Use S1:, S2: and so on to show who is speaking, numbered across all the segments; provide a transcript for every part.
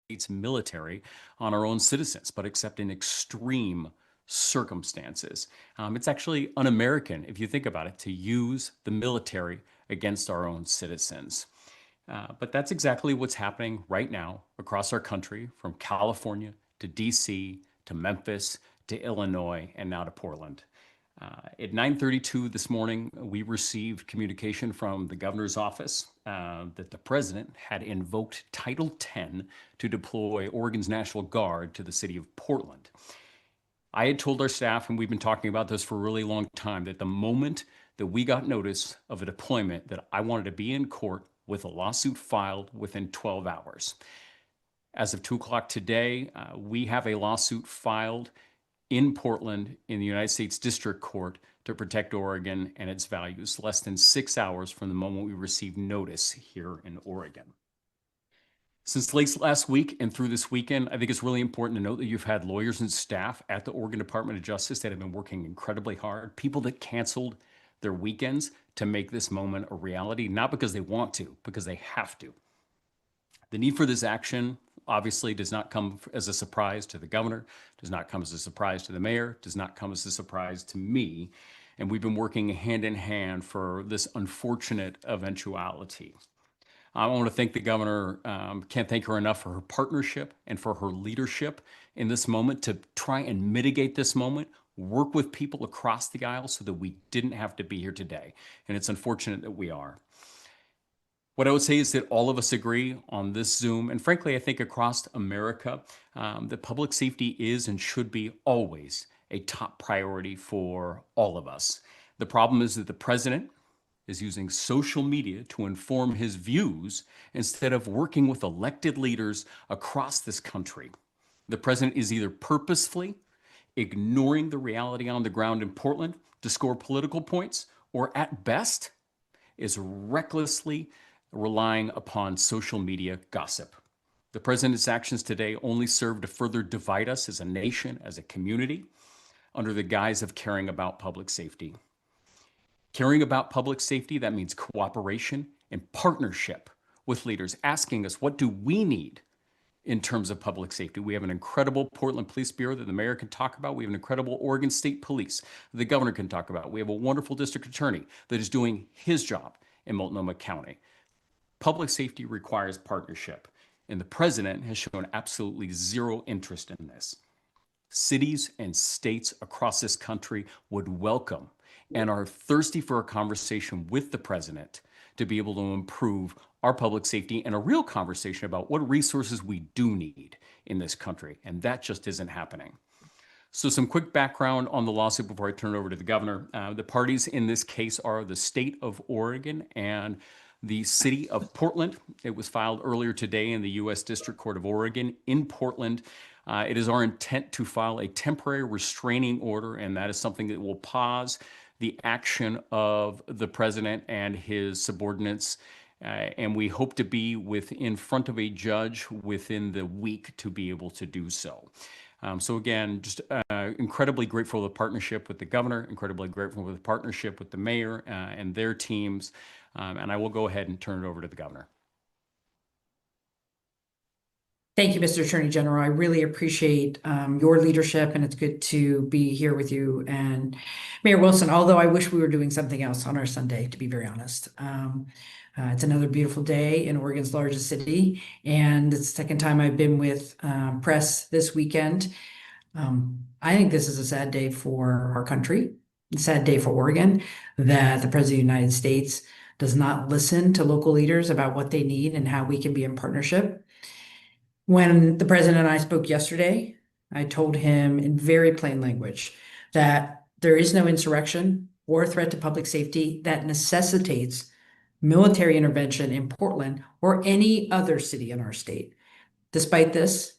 S1: States military on our own citizens, but except in extreme circumstances. It's actually un-American, if you think about it, to use the military against our own citizens. But that's exactly what's happening right now across our country, from California to DC to Memphis to Illinois and now to Portland. At 9:32 this morning, we received communication from the governor's office that the president had invoked Title 10 to deploy Oregon's National Guard to the city of Portland. I had told our staff, and we've been talking about this for a really long time, that the moment that we got notice of a deployment, that I wanted to be in court with a lawsuit filed within 12 hours. As of 2 o'clock today, we have a lawsuit filed in Portland in the United States District Court to protect Oregon and its values, less than 6 hours from the moment we received notice here in Oregon. Since late last week and through this weekend, I think it's really important to note that you've had lawyers and staff at the Oregon Department of Justice that have been working incredibly hard, people that canceled their weekends to make this moment a reality, not because they want to, because they have to. The need for this action obviously does not come as a surprise to the governor, does not come as a surprise to the mayor, does not come as a surprise to me. And we've been working hand in hand for this unfortunate eventuality. I want to thank the governor. Can't thank her enough for her partnership and for her leadership in this moment to try and mitigate this moment, work with people across the aisle so that we didn't have to be here today. And it's unfortunate that we are. What I would say is that all of us agree on this Zoom, and frankly, I think across America, that public safety is and should be always a top priority for all of us. The problem is that the president is using social media to inform his views instead of working with elected leaders across this country. The president is either purposefully ignoring the reality on the ground in Portland to score political points, or at best, is recklessly relying upon social media gossip. The president's actions today only serve to further divide us as a nation, as a community, under the guise of caring about public safety. Caring about public safety, that means cooperation and partnership with leaders, asking us, what do we need in terms of public safety? We have an incredible Portland Police Bureau that the mayor can talk about. We have an incredible Oregon State Police that the governor can talk about. We have a wonderful district attorney that is doing his job in Multnomah County. Public safety requires partnership, and the president has shown absolutely zero interest in this. Cities and states across this country would welcome and are thirsty for a conversation with the president to be able to improve our public safety and a real conversation about what resources we do need in this country. And that just isn't happening. So some quick background on the lawsuit before I turn it over to the governor. The parties in this case are the state of Oregon and the city of Portland. It was filed earlier today in the U.S. District Court of Oregon in Portland. It is our intent to file a temporary restraining order, and that is something that will pause the action of the president and his subordinates. And we hope to be in front of a judge within the week to be able to do so. So again, just incredibly grateful for the partnership with the governor, incredibly grateful for the partnership with the mayor and their teams. And I will go ahead and turn it over to the governor.
S2: Thank you, Mr. Attorney General. I really appreciate your leadership, and it's good to be here with you and Mayor Wilson, although I wish we were doing something else on our Sunday, to be very honest. It's another beautiful day in Oregon's largest city, and it's the second time I've been with press this weekend. I think this is a sad day for our country, a sad day for Oregon, that the President of the United States does not listen to local leaders about what they need and how we can be in partnership. When the president and I spoke yesterday, I told him in very plain language that there is no insurrection or threat to public safety that necessitates military intervention in Portland or any other city in our state. Despite this,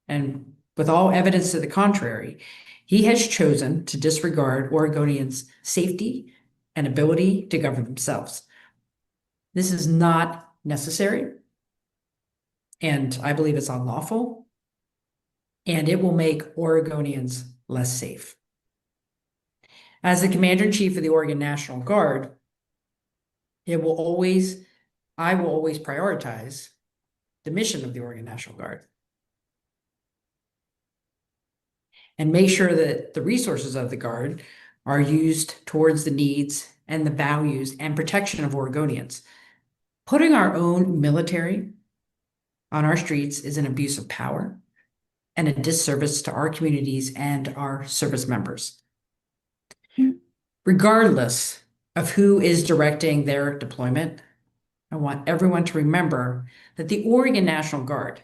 S2: and with all evidence to the contrary, he has chosen to disregard Oregonians' safety and ability to govern themselves. This is not necessary. And I believe it's unlawful, and it will make Oregonians less safe. As the Commander-in-Chief of the Oregon National Guard, I will always prioritize the mission of the Oregon National Guard, and make sure that the resources of the Guard are used towards the needs and the values and protection of Oregonians. Putting our own military on our streets is an abuse of power and a disservice to our communities and our service members. Regardless of who is directing their deployment, I want everyone to remember that the Oregon National Guard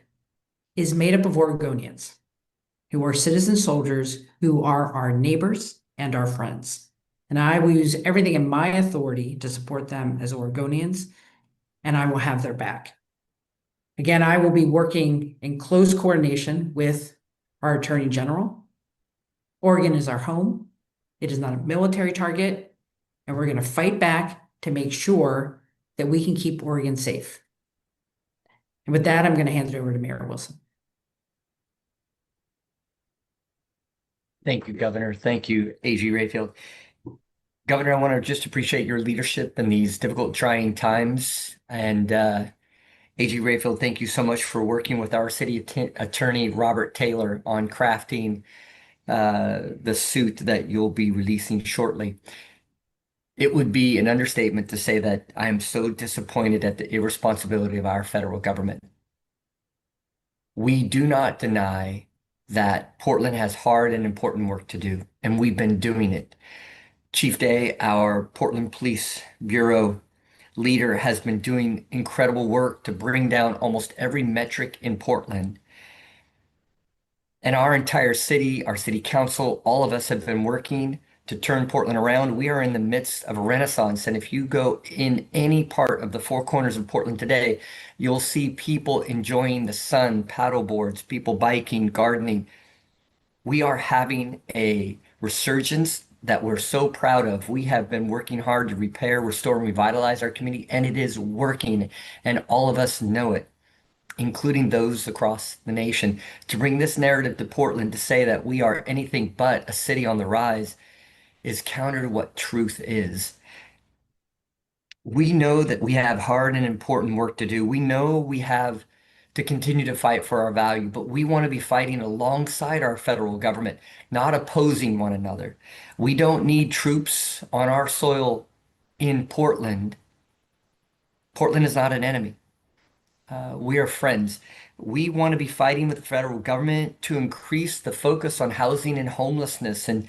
S2: is made up of Oregonians who are citizen soldiers who are our neighbors and our friends. And I will use everything in my authority to support them as Oregonians, and I will have their back. Again, I will be working in close coordination with our Attorney General. Oregon is our home. It is not a military target, and we're going to fight back to make sure that we can keep Oregon safe. And with that, I'm going to hand it over to Mayor Wilson.
S3: Thank you, Governor. Thank you, AG Rayfield. Governor, I want to just appreciate your leadership in these difficult, trying times. And AG Rayfield, thank you so much for working with our city attorney, Robert Taylor, on crafting the suit that you'll be releasing shortly. It would be an understatement to say that I am so disappointed at the irresponsibility of our federal government. We do not deny that Portland has hard and important work to do, and we've been doing it. Chief Day, our Portland Police Bureau leader, has been doing incredible work to bring down almost every metric in Portland. And our entire city, our city council, all of us have been working to turn Portland around. We are in the midst of a renaissance. And if you go in any part of the four corners of Portland today, you'll see people enjoying the sun, paddle boards, people biking, gardening. We are having a resurgence that we're so proud of. We have been working hard to repair, restore, and revitalize our community, and it is working. And all of us know it, including those across the nation. To bring this narrative to Portland to say that we are anything but a city on the rise is counter to what truth is. We know that we have hard and important work to do. We know we have to continue to fight for our value, but we want to be fighting alongside our federal government, not opposing one another. We don't need troops on our soil in Portland. Portland is not an enemy. We are friends. We want to be fighting with the federal government to increase the focus on housing and homelessness. And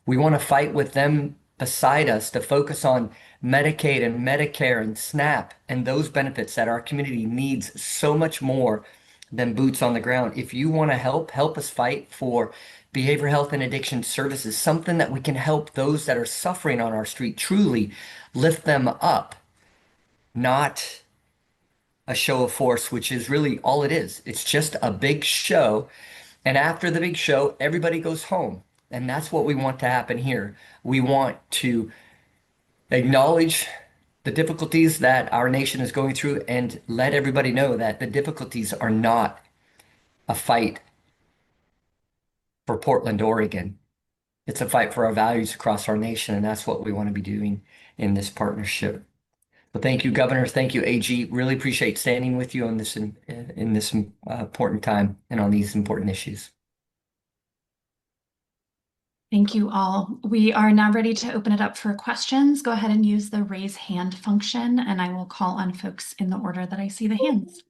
S3: we want to fight with them beside us to focus on Medicaid and Medicare and SNAP and those benefits that our community needs so much more than boots on the ground. If you want to help us fight for behavioral health and addiction services, something that we can help those that are suffering on our street, truly lift them up, not a show of force, which is really all it is. It's just a big show. And after the big show, everybody goes home. And that's what we want to happen here. We want to acknowledge the difficulties that our nation is going through and let everybody know that the difficulties are not a fight for Portland, Oregon. It's a fight for our values across our nation. And that's what we want to be doing in this partnership. Well, thank you, Governor. Thank you, AG. Really appreciate standing with you on this in this important time and on these important issues.
S4: Thank you all. We are now ready to open it up for questions. Go ahead and use the raise hand function, and I will call on folks in the order that I see the hands.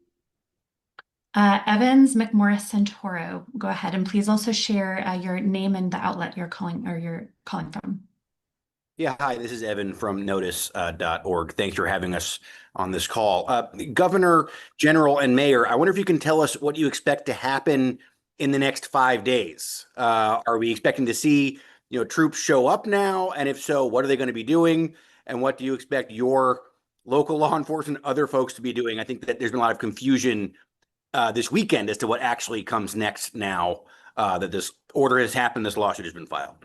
S4: Evans, McMorris, Santoro, go ahead, and please also share your name and the outlet you're calling from.
S5: Yeah, hi, this is Evan from notice.org. Thanks for having us on this call. Governor, General, and Mayor, I wonder if you can tell us what you expect to happen in the next 5 days. Are we expecting to see, troops show up now? And if so, what are they going to be doing? And what do you expect your local law enforcement, other folks to be doing? I think that there's been a lot of confusion this weekend as to what actually comes next now that this order has happened, this lawsuit has been filed.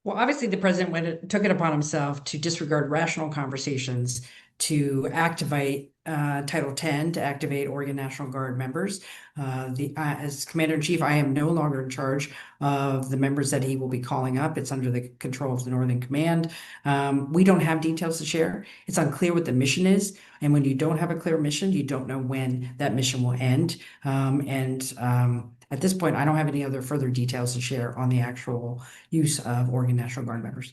S2: Well, obviously, the president took it upon himself to disregard rational conversations, to activate Title 10 to activate Oregon National Guard members. As Commander-in-Chief, I am no longer in charge of the members that he will be calling up. It's under the control of the Northern Command. We don't have details to share. It's unclear what the mission is. And when you don't have a clear mission, you don't know when that mission will end. At this point, I don't have any other further details to share on the actual use of Oregon National Guard members.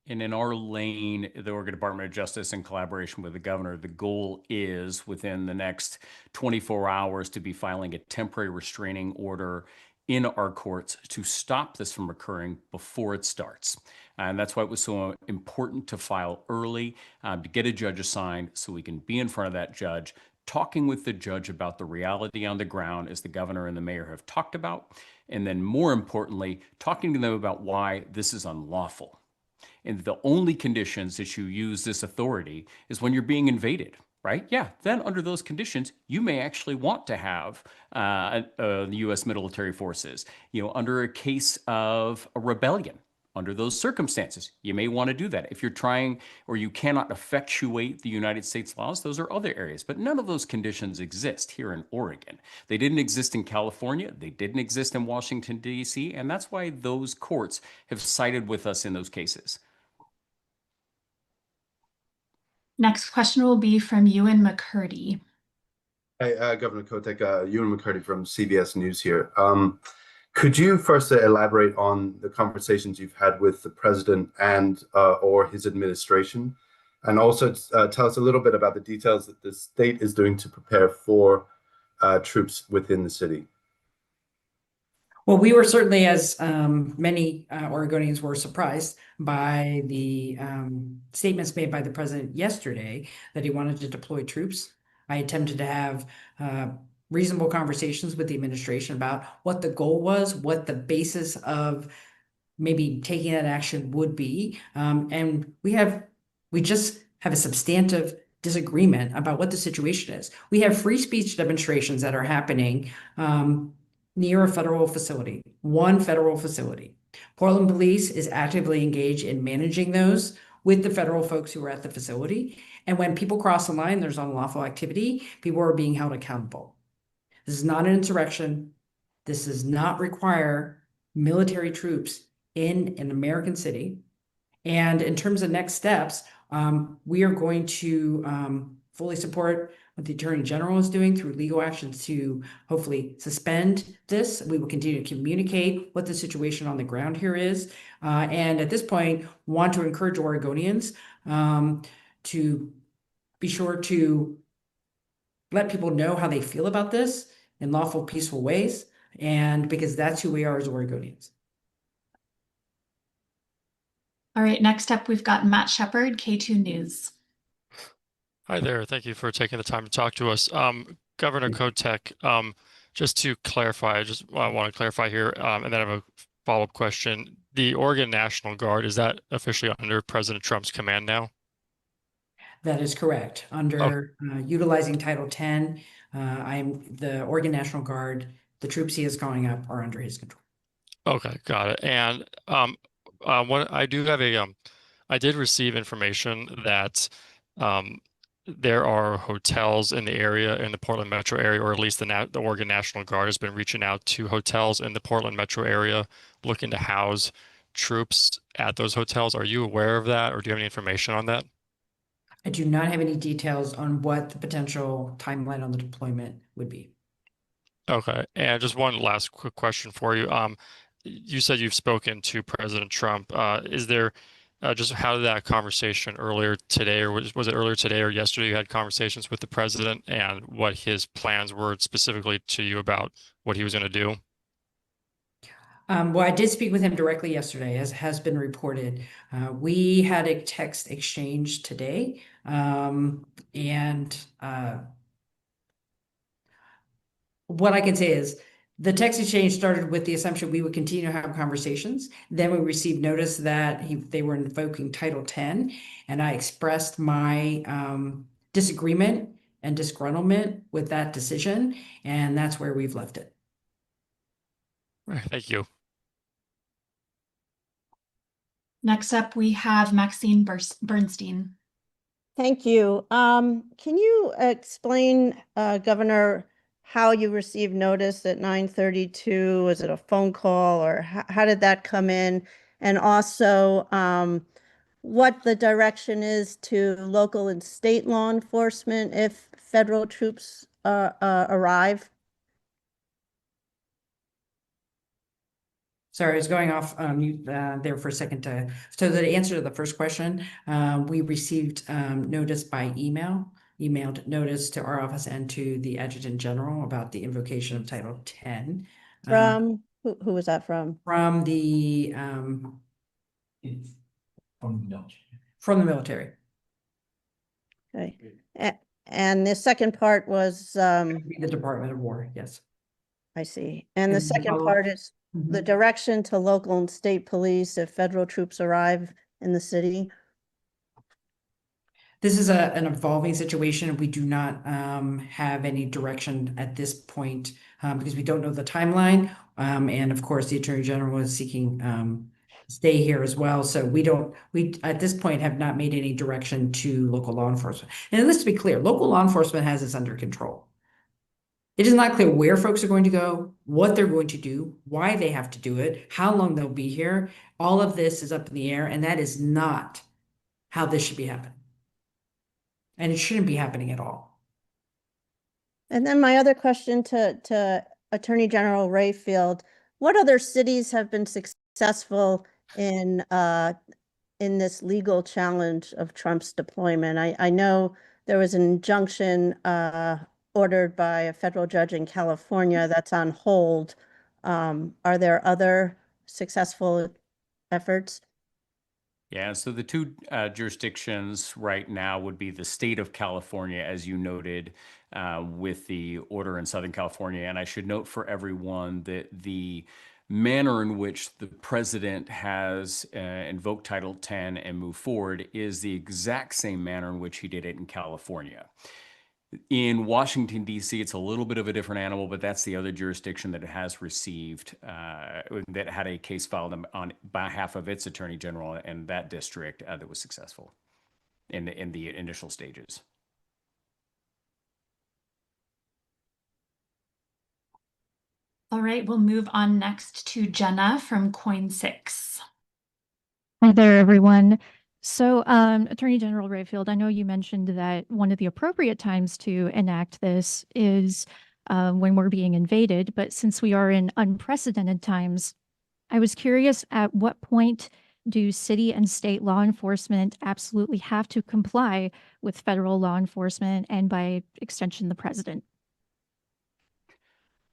S1: And in our lane, the Oregon Department of Justice, in collaboration with the governor, the goal is within the next 24 hours to be filing a temporary restraining order in our courts to stop this from occurring before it starts. And that's why it was so important to file early, to get a judge assigned so we can be in front of that judge, talking with the judge about the reality on the ground, as the governor and the mayor have talked about. And then more importantly, talking to them about why this is unlawful. And the only conditions that you use this authority is when you're being invaded, right? Yeah, then under those conditions, you may actually want to have the U.S. military forces. Under a case of a rebellion, under those circumstances, you may want to do that. If you're trying or you cannot effectuate the United States laws, those are other areas. But none of those conditions exist here in Oregon. They didn't exist in California. They didn't exist in Washington, D.C. And that's why those courts have sided with us in those cases.
S4: Next question will be from Ewan McCurdy.
S6: Hi, Governor Kotek, Ewan McCurdy from CBS News here. Could you first elaborate on the conversations you've had with the president and or his administration, and also tell us a little bit about the details that the state is doing to prepare for troops within the city?
S2: Well, we were certainly, as many Oregonians were, surprised by the statements made by the president yesterday that he wanted to deploy troops. I attempted to have reasonable conversations with the administration about what the goal was, what the basis of maybe taking that action would be. And we just have a substantive disagreement about what the situation is. We have free speech demonstrations that are happening near a federal facility, one federal facility. Portland Police is actively engaged in managing those with the federal folks who are at the facility. And when people cross the line, there's unlawful activity, people are being held accountable. This is not an insurrection. This does not require military troops in an American city. And in terms of next steps, we are going to fully support what the Attorney General is doing through legal actions to hopefully suspend this. We will continue to communicate what the situation on the ground here is. And at this point, want to encourage Oregonians to be sure to let people know how they feel about this in lawful, peaceful ways, and because that's who we are as Oregonians.
S4: All right, next up, we've got Matt Shepard, K2 News.
S7: Hi there. Thank you for taking the time to talk to us. Governor Kotek, just to clarify, I want to clarify here, and then I have a follow-up question. The Oregon National Guard, is that officially under President Trump's command now?
S2: That is correct. Under utilizing Title 10, the Oregon National Guard, the troops he is calling up are under his control.
S7: Okay, got it. And I do have I did receive information that there are hotels in the area, in the Portland metro area, or at least the Oregon National Guard has been reaching out to hotels in the Portland metro area looking to house troops at those hotels. Are you aware of that, or do you have any information on that?
S2: I do not have any details on what the potential timeline on the deployment would be.
S7: Okay, and just one last quick question for you. You said you've spoken to President Trump. Is there just how did that conversation earlier today, or was it earlier today or yesterday? You had conversations with the president and what his plans were specifically to you about what he was going to do?
S2: Well, I did speak with him directly yesterday, as has been reported. We had a text exchange today, and what I can say is the text exchange started with the assumption we would continue to have conversations. Then we received notice that they were invoking Title 10, and I expressed my disagreement and disgruntlement with that decision, and that's where we've left it.
S7: Right, thank you.
S4: Next up, we have Maxine Bernstein.
S8: Thank you. Can you explain, Governor, how you received notice at 9:32? Was it a phone call or how did that come in? And also, what the direction is to local and state law enforcement if federal troops arrive?
S2: Sorry, I was going off mute there for a second. So the answer to the first question, we received notice by emailed notice to our office and to the Adjutant General about the invocation of Title 10.
S8: From who was that from?
S2: From the military.
S8: Okay. And the second part was,
S2: The Department of War, yes.
S8: I see. And the
S2: And
S8: second
S2: follow-
S8: part is the direction to local and state police if federal troops arrive in the city.
S2: This is an evolving situation. We do not have any direction at this point because we don't know the timeline. And of course, the Attorney General is seeking stay here as well. So we at this point have not made any direction to local law enforcement. And let's be clear, local law enforcement has this under control. It is not clear where folks are going to go, what they're going to do, why they have to do it, how long they'll be here. All of this is up in the air, and that is not how this should be happening. And it shouldn't be happening at all.
S8: And then my other question to Attorney General Rayfield, what other cities have been successful in this legal challenge of Trump's deployment? I know there was an injunction ordered by a federal judge in California that's on hold. Are there other successful efforts?
S1: Yeah, so the two jurisdictions right now would be the state of California, as you noted, with the order in Southern California. And I should note for everyone that the manner in which the president has invoked Title 10 and moved forward is the exact same manner in which he did it in California. In Washington, D.C., it's a little bit of a different animal, but that's the other jurisdiction that it has received, that had a case filed on behalf of its attorney general in that district that was successful in the initial stages.
S4: All right, we'll move on next to Jenna from Coin 6.
S9: Hi there, everyone. So, Attorney General Rayfield, I know you mentioned that one of the appropriate times to enact this is when we're being invaded, but since we are in unprecedented times, I was curious, at what point do city and state law enforcement absolutely have to comply with federal law enforcement and by extension, the president?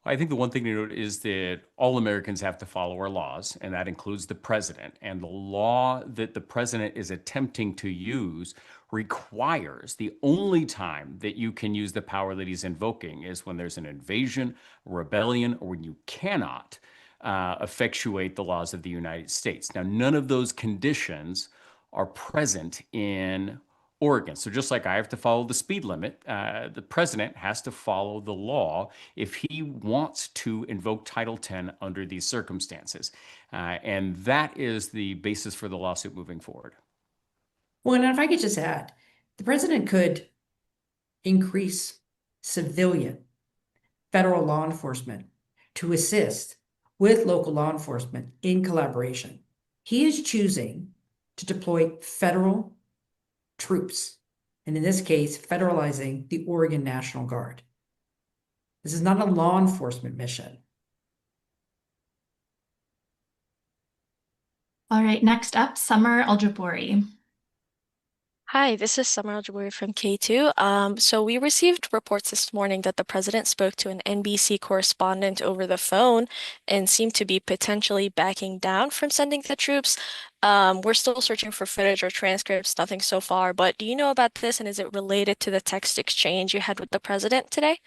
S1: I think the one thing to note is that all Americans have to follow our laws, and that includes the president. And the law that the president is attempting to use requires the only time that you can use the power that he's invoking is when there's an invasion, rebellion, or when you cannot effectuate the laws of the United States. Now, none of those conditions are present in Oregon. So just like I have to follow the speed limit, the president has to follow the law if he wants to invoke Title 10 under these circumstances. And that is the basis for the lawsuit moving forward.
S2: Well, and if I could just add, the president could increase civilian federal law enforcement to assist with local law enforcement in collaboration. He is choosing to deploy federal troops, and in this case, federalizing the Oregon National Guard. This is not a law enforcement mission.
S4: All right, next up, Summer Al-Jabouri.
S10: Hi, this is Summer Al-Jabouri from K2. So we received reports this morning that the president spoke to an NBC correspondent over the phone and seemed to be potentially backing down from sending the troops. We're still searching for footage or transcripts, nothing so far, but do you know about this, and is it related to the text exchange you had with the president today?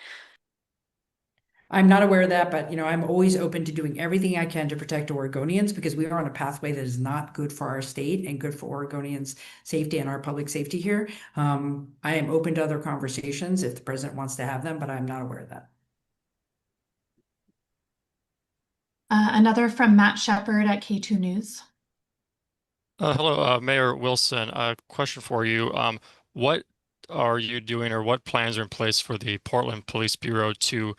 S2: I'm not aware of that, but I'm always open to doing everything I can to protect Oregonians because we are on a pathway that is not good for our state and good for Oregonians' safety and our public safety here. I am open to other conversations if the president wants to have them, but I'm not aware of that.
S4: Another from Matt Shepard at K2 News.
S7: Hello, Mayor Wilson. A question for you. What are you doing, or what plans are in place for the Portland Police Bureau to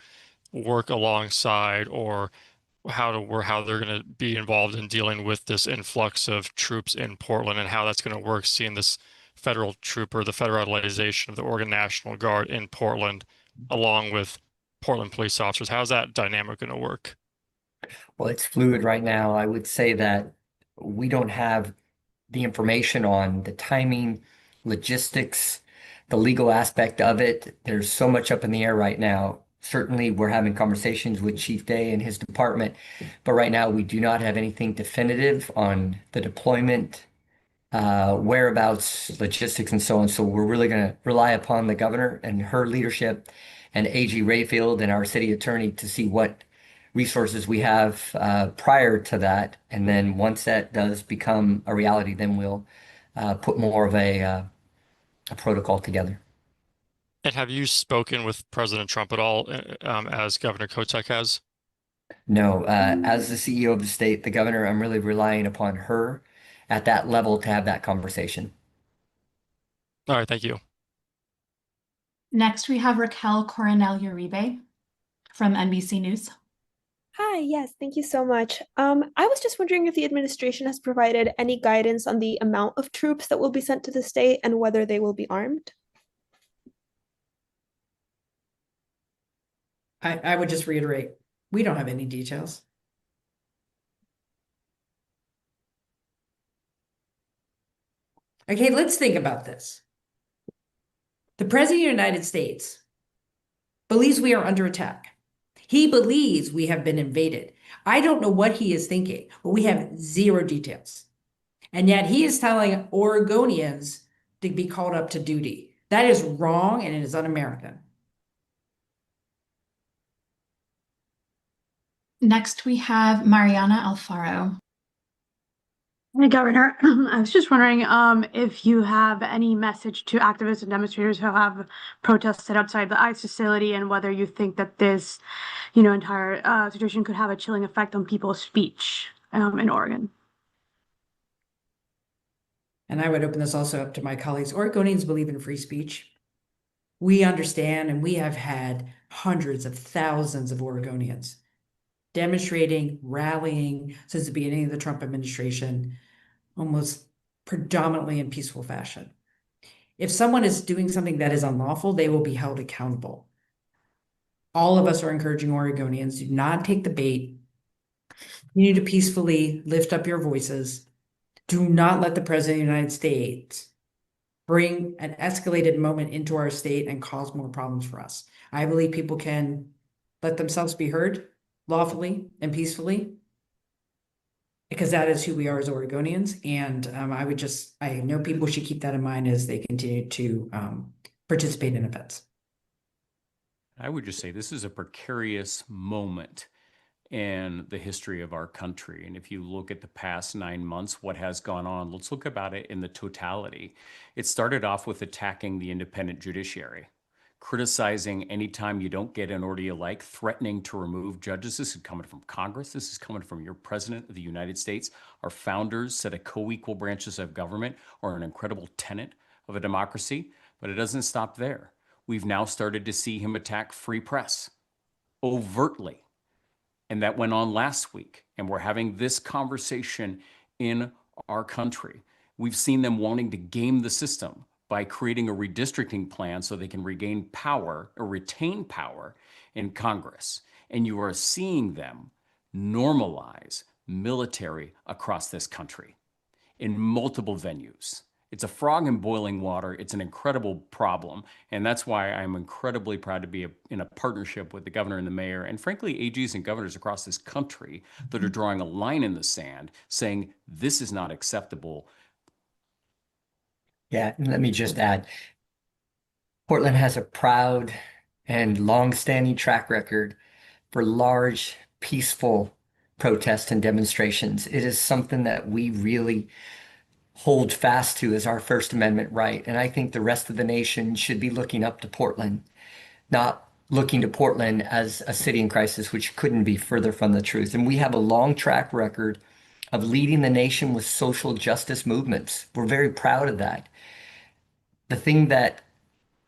S7: work alongside, or how they're going to be involved in dealing with this influx of troops in Portland, and how that's going to work, seeing this federal trooper, the federalization of the Oregon National Guard in Portland, along with Portland police officers? How's that dynamic going to work?
S3: Well, it's fluid right now. I would say that we don't have the information on the timing, logistics, the legal aspect of it. There's so much up in the air right now. Certainly, we're having conversations with Chief Day and his department, but right now we do not have anything definitive on the deployment, whereabouts, logistics, and so on. So we're really going to rely upon the governor and her leadership and AG Rayfield and our city attorney to see what resources we have prior to that. And then once that does become a reality, then we'll put more of a protocol together.
S7: And have you spoken with President Trump at all, as Governor Kotek has?
S3: No, as the CEO of the state, the governor, I'm really relying upon her at that level to have that conversation.
S7: All right, thank you.
S4: Next, we have Raquel Coronel Uribe from NBC News.
S11: Hi, yes, thank you so much. I was just wondering if the administration has provided any guidance on the amount of troops that will be sent to the state and whether they will be armed.
S2: I would just reiterate, we don't have any details. Okay, let's think about this. The President of the United States believes we are under attack. He believes we have been invaded. I don't know what he is thinking, but we have zero details. And yet he is telling Oregonians to be called up to duty. That is wrong and it is un-American.
S4: Next, we have Mariana Alfaro.
S12: Hey, Governor, I was just wondering if you have any message to activists and demonstrators who have protested outside the ICE facility, and whether you think that this, entire situation could have a chilling effect on people's speech in Oregon.
S2: And I would open this also up to my colleagues. Oregonians believe in free speech. We understand, and we have had hundreds of thousands of Oregonians demonstrating, rallying since the beginning of the Trump administration, almost predominantly in peaceful fashion. If someone is doing something that is unlawful, they will be held accountable. All of us are encouraging Oregonians, do not take the bait. You need to peacefully lift up your voices. Do not let the President of the United States bring an escalated moment into our state and cause more problems for us. I believe people can let themselves be heard lawfully and peacefully, because that is who we are as Oregonians. And I know people should keep that in mind as they continue to participate in events.
S1: I would just say this is a precarious moment in the history of our country. And if you look at the past 9 months, what has gone on, let's look about it in the totality. It started off with attacking the independent judiciary, criticizing anytime you don't get an order you like, threatening to remove judges. This is coming from Congress. This is coming from your President of the United States. Our founders said a co-equal branches of government are an incredible tenet of a democracy, but it doesn't stop there. We've now started to see him attack free press overtly. And that went on last week. And we're having this conversation in our country. We've seen them wanting to game the system by creating a redistricting plan so they can regain power or retain power in Congress. And you are seeing them normalize military across this country in multiple venues. It's a frog in boiling water. It's an incredible problem. And that's why I'm incredibly proud to be in a partnership with the governor and the mayor, and frankly, AGs and governors across this country that are drawing a line in the sand saying this is not acceptable.
S3: Yeah, and let me just add, Portland has a proud and long-standing track record for large, peaceful protests and demonstrations. It is something that we really hold fast to as our First Amendment right. And I think the rest of the nation should be looking up to Portland, not looking to Portland as a city in crisis, which couldn't be further from the truth. And we have a long track record of leading the nation with social justice movements. We're very proud of that. The thing that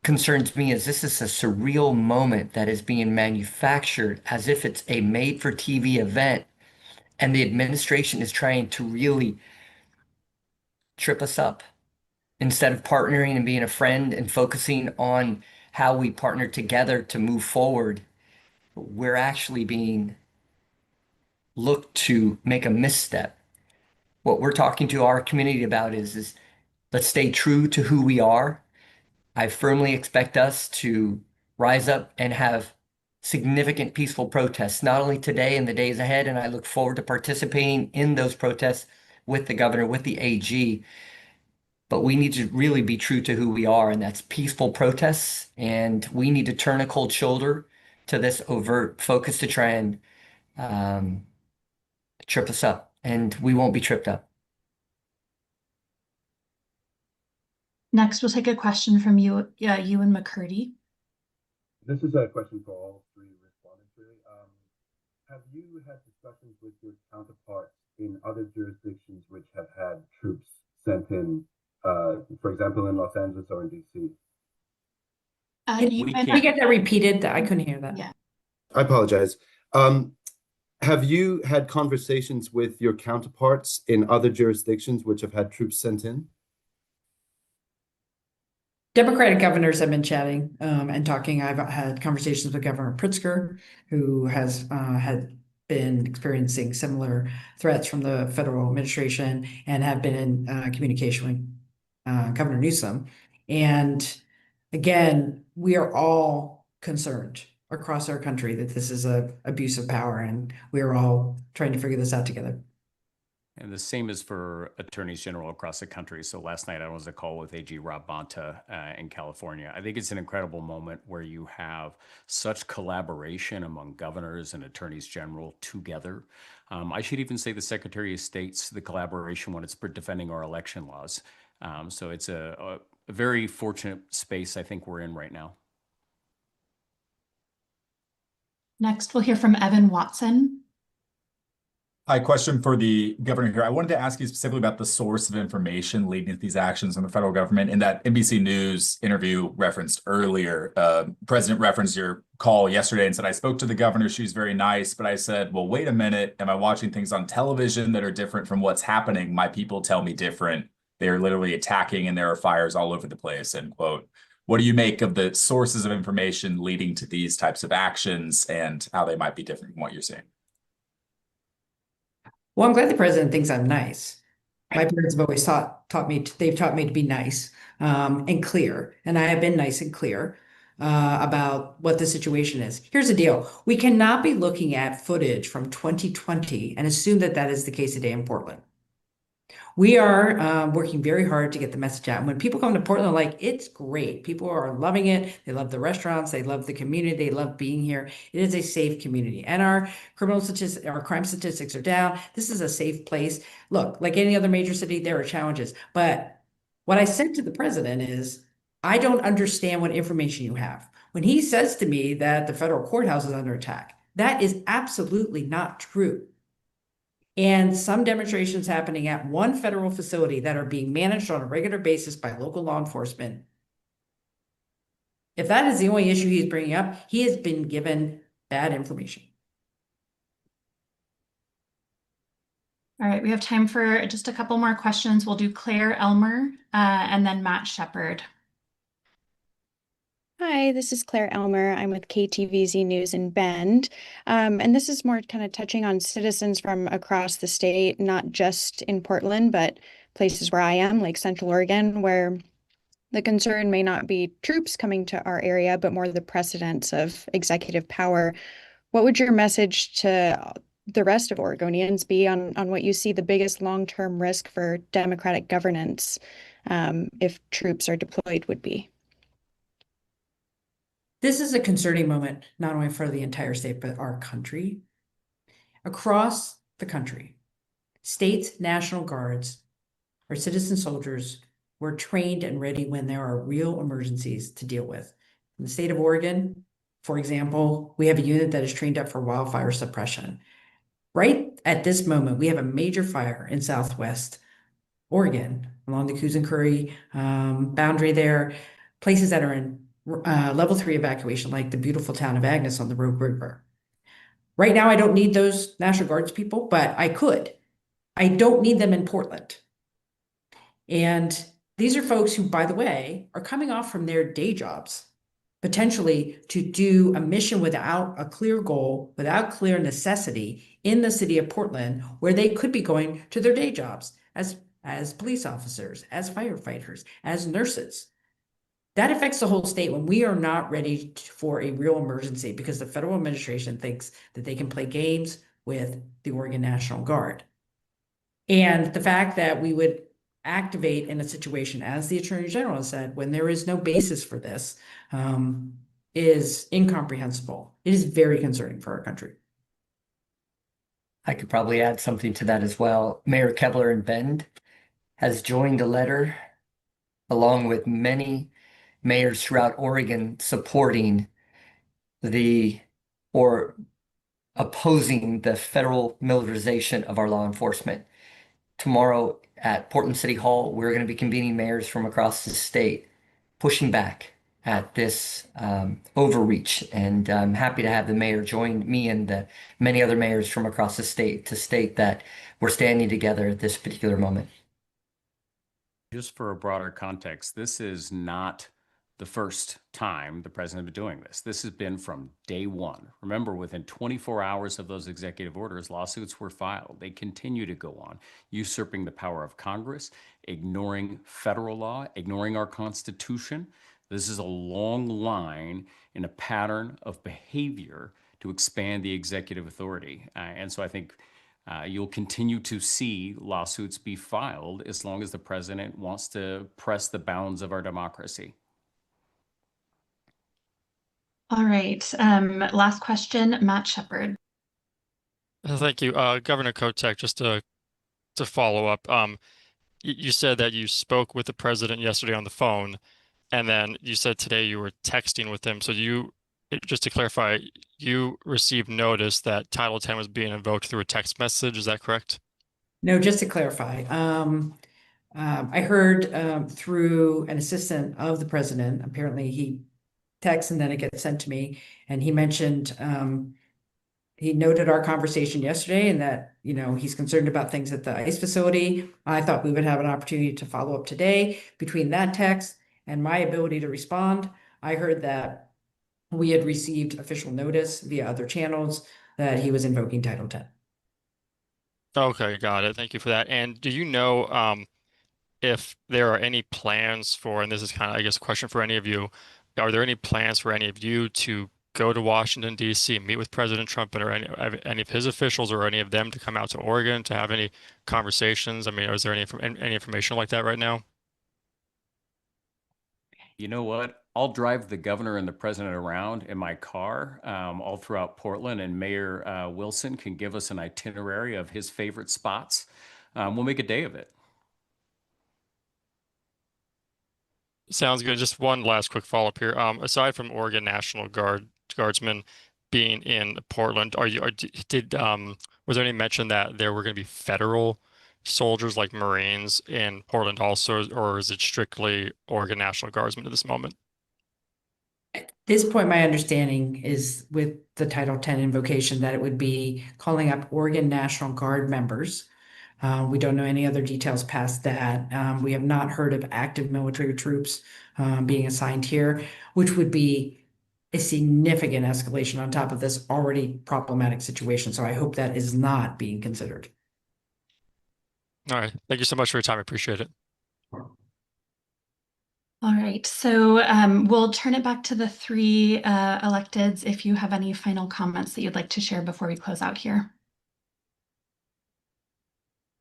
S3: concerns me is this is a surreal moment that is being manufactured as if it's a made-for-TV event, and the administration is trying to really trip us up instead of partnering and being a friend and focusing on how we partner together to move forward. We're actually being looked to make a misstep. What we're talking to our community about is let's stay true to who we are. I firmly expect us to rise up and have significant peaceful protests, not only today and the days ahead, and I look forward to participating in those protests with the governor, with the AG. But we need to really be true to who we are, and that's peaceful protests. And we need to turn a cold shoulder to this overt focus to try and trip us up, and we won't be tripped up.
S4: Next, we'll take a question from you, Ewan McCurdy.
S6: This is a question for all three respondents, really. Have you had discussions with your counterparts in other jurisdictions which have had troops sent in, for example, in Los Angeles or in DC?
S2: Can you get that repeated? I couldn't hear that.
S4: Yeah.
S6: I apologize. Have you had conversations with your counterparts in other jurisdictions which have had troops sent in?
S2: Democratic governors have been chatting and talking. I've had conversations with Governor Pritzker, who has had been experiencing similar threats from the federal administration and have been in communication with Governor Newsom. And again, we are all concerned across our country that this is a abuse of power, and we are all trying to figure this out together.
S1: And the same is for attorneys general across the country. So last night I was on a call with AG Rob Bonta in California. I think it's an incredible moment where you have such collaboration among governors and attorneys general together. I should even say the Secretary of State's the collaboration when it's for defending our election laws. So it's a very fortunate space I think we're in right now.
S4: Next, we'll hear from Evan Watson.
S13: Hi, question for the governor here. I wanted to ask you specifically about the source of information leading to these actions in the federal government. In that NBC News interview referenced earlier, President referenced your call yesterday and said, I spoke to the governor, she was very nice, but I said, well, wait a minute, am I watching things on television that are different from what's happening? My people tell me different. They are literally attacking and there are fires all over the place, end quote. What do you make of the sources of information leading to these types of actions and how they might be different from what you're seeing?
S2: Well, I'm glad the president thinks I'm nice. My parents have always taught me to be nice and clear, and I have been nice and clear about what the situation is. Here's the deal: we cannot be looking at footage from 2020 and assume that that is the case today in Portland. We are working very hard to get the message out. And when people come to Portland, like, it's great. People are loving it. They love the restaurants. They love the community. They love being here. It is a safe community. And our crime statistics are down. This is a safe place. Look, like any other major city, there are challenges. But what I said to the president is, I don't understand what information you have. When he says to me that the federal courthouse is under attack, that is absolutely not true. And some demonstrations happening at one federal facility that are being managed on a regular basis by local law enforcement. If that is the only issue he's bringing up, he has been given bad information.
S4: All right, we have time for just a couple more questions. We'll do Claire Elmer and then Matt Shepard.
S14: Hi, this is Claire Elmer. I'm with KTVZ News in Bend. And this is more kind of touching on citizens from across the state, not just in Portland, but places where I am, like Central Oregon, where the concern may not be troops coming to our area, but more the precedence of executive power. What would your message to the rest of Oregonians be on what you see the biggest long-term risk for democratic governance if troops are deployed would be?
S2: This is a concerning moment, not only for the entire state, but our country. Across the country, states, National Guards, our citizen soldiers were trained and ready when there are real emergencies to deal with. In the state of Oregon, for example, we have a unit that is trained up for wildfire suppression. Right at this moment, we have a major fire in Southwest Oregon along the Coos and Curry boundary there, places that are in level 3 evacuation, like the beautiful town of Agnes on the Rogue River. Right now, I don't need those National Guards people, but I could. I don't need them in Portland. And these are folks who, by the way, are coming off from their day jobs, potentially to do a mission without a clear goal, without clear necessity in the city of Portland, where they could be going to their day jobs as police officers, as firefighters, as nurses. That affects the whole state when we are not ready for a real emergency because the federal administration thinks that they can play games with the Oregon National Guard. And the fact that we would activate in a situation, as the Attorney General has said, when there is no basis for this, is incomprehensible. It is very concerning for our country.
S3: I could probably add something to that as well. Mayor Kevler in Bend has joined a letter along with many mayors throughout Oregon supporting or opposing the federal militarization of our law enforcement. Tomorrow at Portland City Hall, we're going to be convening mayors from across the state, pushing back at this overreach. And I'm happy to have the mayor join me and the many other mayors from across the state to state that we're standing together at this particular moment.
S1: Just for a broader context, this is not the first time the president has been doing this. This has been from day one. Remember, within 24 hours of those executive orders, lawsuits were filed. They continue to go on, usurping the power of Congress, ignoring federal law, ignoring our Constitution. This is a long line in a pattern of behavior to expand the executive authority. And so I think you'll continue to see lawsuits be filed as long as the president wants to press the bounds of our democracy.
S4: All right. Last question, Matt Shepard.
S7: Thank you. Governor Kotek, just to follow up, you said that you spoke with the president yesterday on the phone, and then you said today you were texting with him. So just to clarify, you received notice that Title 10 was being invoked through a text message. Is that correct?
S2: No, just to clarify, I heard through an assistant of the president, apparently he texts and then it gets sent to me, and he mentioned he noted our conversation yesterday and that, he's concerned about things at the ICE facility. I thought we would have an opportunity to follow up today. Between that text and my ability to respond, I heard that we had received official notice via other channels that he was invoking Title 10.
S7: Okay, got it. Thank you for that. And do you know if there are any plans for, and this is kind of, I guess, a question for any of you, are there any plans for any of you to go to Washington, D.C., meet with President Trump or any of his officials or any of them to come out to Oregon to have any conversations? I mean, is there any information like that right now?
S1: You know what? I'll drive the governor and the president around in my car all throughout Portland, and Mayor Wilson can give us an itinerary of his favorite spots. We'll make a day of it.
S7: Sounds good. Just one last quick follow-up here. Aside from Oregon National Guardsmen being in Portland, was there any mention that there were going to be federal soldiers like Marines in Portland also, or is it strictly Oregon National Guardsmen at this moment?
S2: At this point, my understanding is with the Title 10 invocation that it would be calling up Oregon National Guard members. We don't know any other details past that. We have not heard of active military troops being assigned here, which would be a significant escalation on top of this already problematic situation. So I hope that is not being considered.
S7: All right. Thank you so much for your time. I appreciate it.
S4: All right, so we'll turn it back to the three electeds if you have any final comments that you'd like to share before we close out here.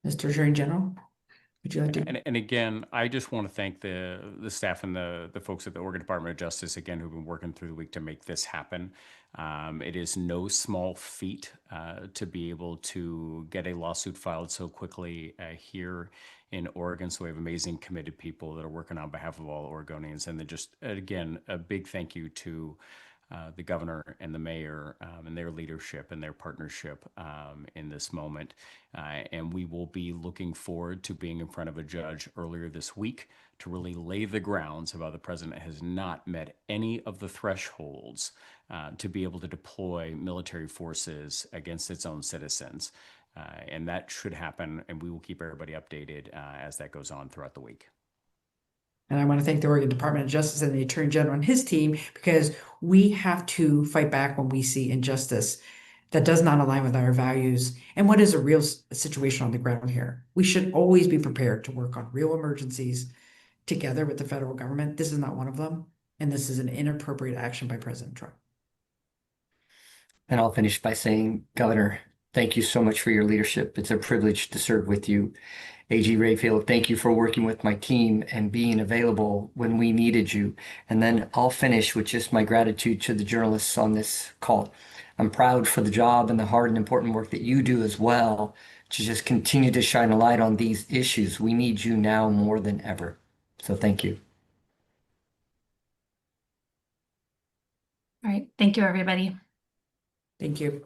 S2: Mr. Attorney General, would you like to?
S1: And again, I just want to thank the staff and the folks at the Oregon Department of Justice, again, who've been working through the week to make this happen. It is no small feat to be able to get a lawsuit filed so quickly here in Oregon. So we have amazing committed people that are working on behalf of all Oregonians. And then just, again, a big thank you to the governor and the mayor and their leadership and their partnership in this moment. And we will be looking forward to being in front of a judge earlier this week to really lay the grounds of how the president has not met any of the thresholds to be able to deploy military forces against its own citizens. And that should happen, and we will keep everybody updated as that goes on throughout the week.
S2: And I want to thank the Oregon Department of Justice and the Attorney General and his team, because we have to fight back when we see injustice that does not align with our values and what is a real situation on the ground here. We should always be prepared to work on real emergencies together with the federal government. This is not one of them, and this is an inappropriate action by President Trump.
S3: And I'll finish by saying, Governor, thank you so much for your leadership. It's a privilege to serve with you. AG Rayfield, thank you for working with my team and being available when we needed you. And then I'll finish with just my gratitude to the journalists on this call. I'm proud for the job and the hard and important work that you do as well to just continue to shine a light on these issues. We need you now more than ever. So thank you.
S4: All right. Thank you, everybody.
S2: Thank you.